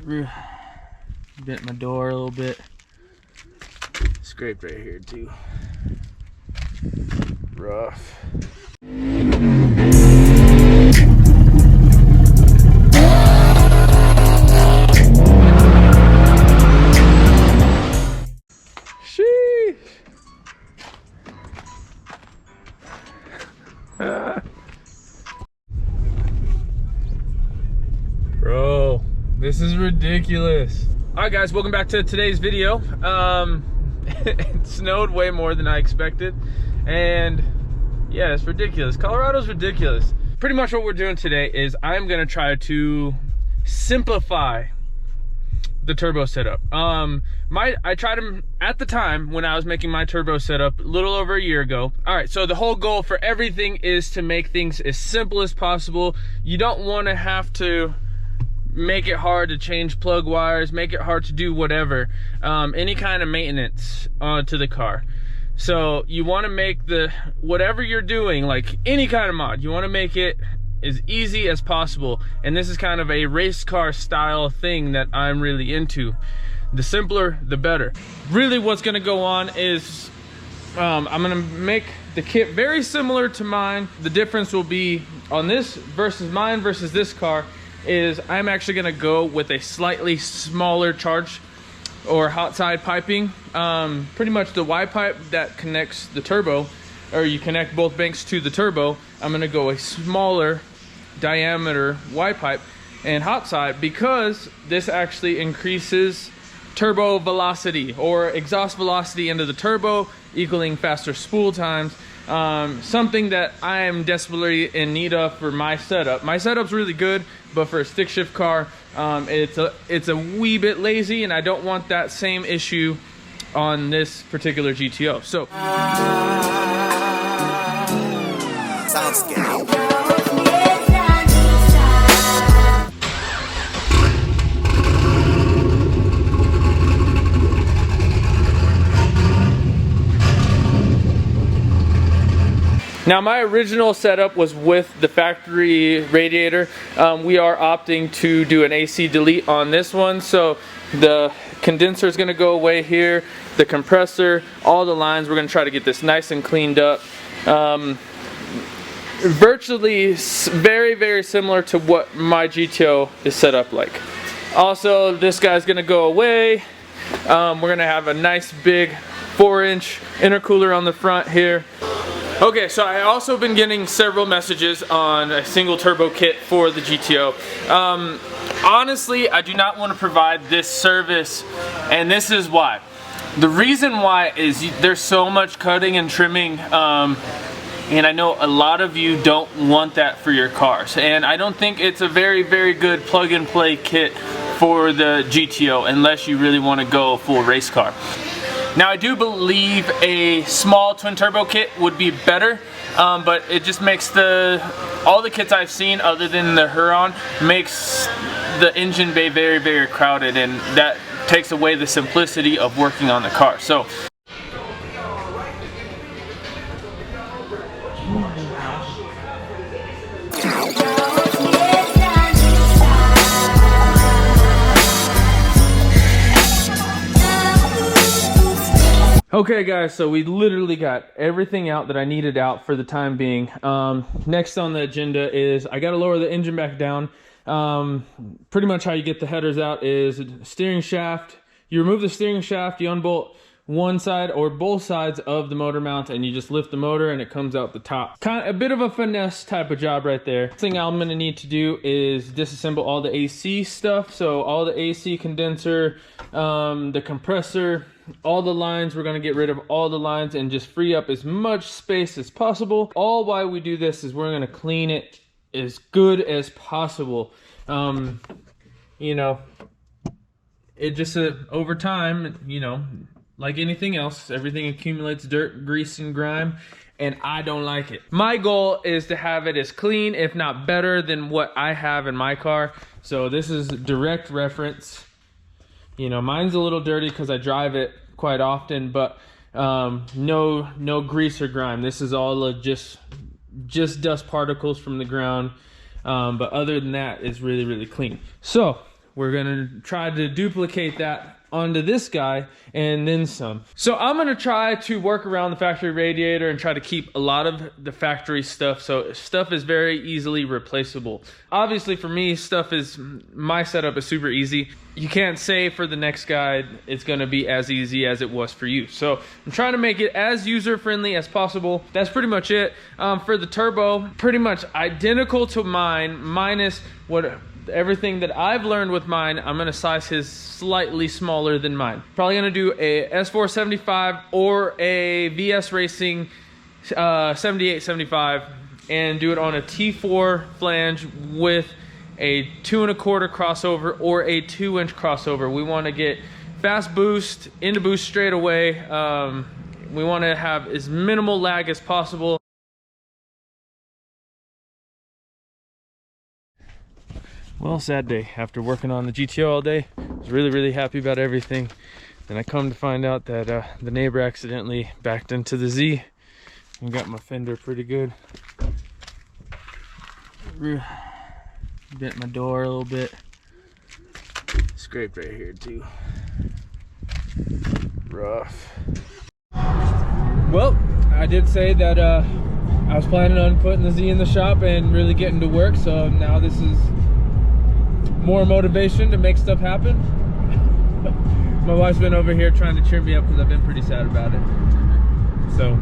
Bent my door a little bit. Scraped right here too. Rough. Sheesh. Bro, this is ridiculous. All right guys, welcome back to today's video. It snowed way more than I expected, and yeah, it's ridiculous. Colorado's ridiculous. Pretty much what we're doing today is I'm gonna try to simplify the turbo setup. I tried them at the time when I was making my turbo setup a little over a year ago. All right, so the whole goal for everything is to make things as simple as possible. You don't want to have to make it hard to change plug wires, make it hard to do whatever, any kind of maintenance to the car. So you want to make whatever you're doing, like any kind of mod, you want to make it as easy as possible. And this is kind of a race car style thing that I'm really into. The simpler, the better. Really what's going to go on is I'm going to make the kit very similar to mine. The difference will be on this versus mine versus this car is I'm actually gonna go with a slightly smaller charge or hot side piping. Pretty much the Y pipe that connects the turbo, or you connect both banks to the turbo. I'm gonna go a smaller diameter Y pipe and hot side because this actually increases turbo velocity or exhaust velocity into the turbo, equaling faster spool times. Something that I am desperately in need of for my setup. My setup's really good, but for a stick shift car, it's a wee bit lazy, and I don't want that same issue on this particular GTO. So sounds scary. now my original setup was with the factory radiator. We are opting to do an AC delete on this one, so the condenser is going to go away here, the compressor, all the lines. We're going to try to get this nice and cleaned up. Virtually very, very similar to what my GTO is set up like. Also, this guy's going to go away. We're going to have a nice big 4-inch intercooler on the front here. Okay, so I also been getting several messages on a single turbo kit for the GTO. Honestly, I do not want to provide this service, and this is why. The reason why is there's so much cutting and trimming, and I know a lot of you don't want that for your cars. And I don't think it's a very, very good plug and play kit for the GTO unless you really want to go full race car. Now I do believe a small twin turbo kit would be better, but it just makes all the kits I've seen other than the Herrera makes the engine bay very, very crowded, and that takes away the simplicity of working on the car. So okay guys, so we literally got everything out that I needed out for the time being. Next on the agenda is I gotta lower the engine back down. Pretty much how you get the headers out is steering shaft. You remove the steering shaft, you unbolt one side or both sides of the motor mount, and you just lift the motor and it comes out the top. Kind of a bit of a finesse type of job right there. Thing I'm gonna need to do is disassemble all the AC stuff. So all the AC condenser, the compressor, all the lines. We're gonna get rid of all the lines and just free up as much space as possible. All while we do this is we're gonna clean it as good as possible. You know, it just over time, you know, like anything else, everything accumulates dirt, grease, and grime, and I don't like it. My goal is to have it as clean, if not better, than what I have in my car. So this is direct reference. You know, mine's a little dirty because I drive it quite often, but no grease or grime. This is all just dust particles from the ground. But other than that, it's really, really clean. So we're gonna try to duplicate that onto this guy and then some. So I'm gonna try to work around the factory radiator and try to keep a lot of the factory stuff, so stuff is very easily replaceable. Obviously for me, my setup is super easy. You can't say for the next guy it's gonna be as easy as it was for you. So I'm trying to make it as user-friendly as possible. That's pretty much it. For the turbo, pretty much identical to mine, minus everything that I've learned with mine. I'm gonna size his slightly smaller than mine. Probably gonna do a S475 or a VS Racing 7875 and do it on a T4 flange with a 2 1/4 crossover or a 2-inch crossover. We want to get fast boost into boost straight away. We want to have as minimal lag as possible. Well, sad day. After working on the GTO all day, I was really happy about everything. Then I come to find out that the neighbor accidentally backed into the Z and got my fender pretty good. Bent my door a little bit. Scraped right here too. Rough. Well, I did say that I was planning on putting the Z in the shop and really getting to work, so now this is more motivation to make stuff happen. My wife's been over here trying to cheer me up because I've been pretty sad about it. So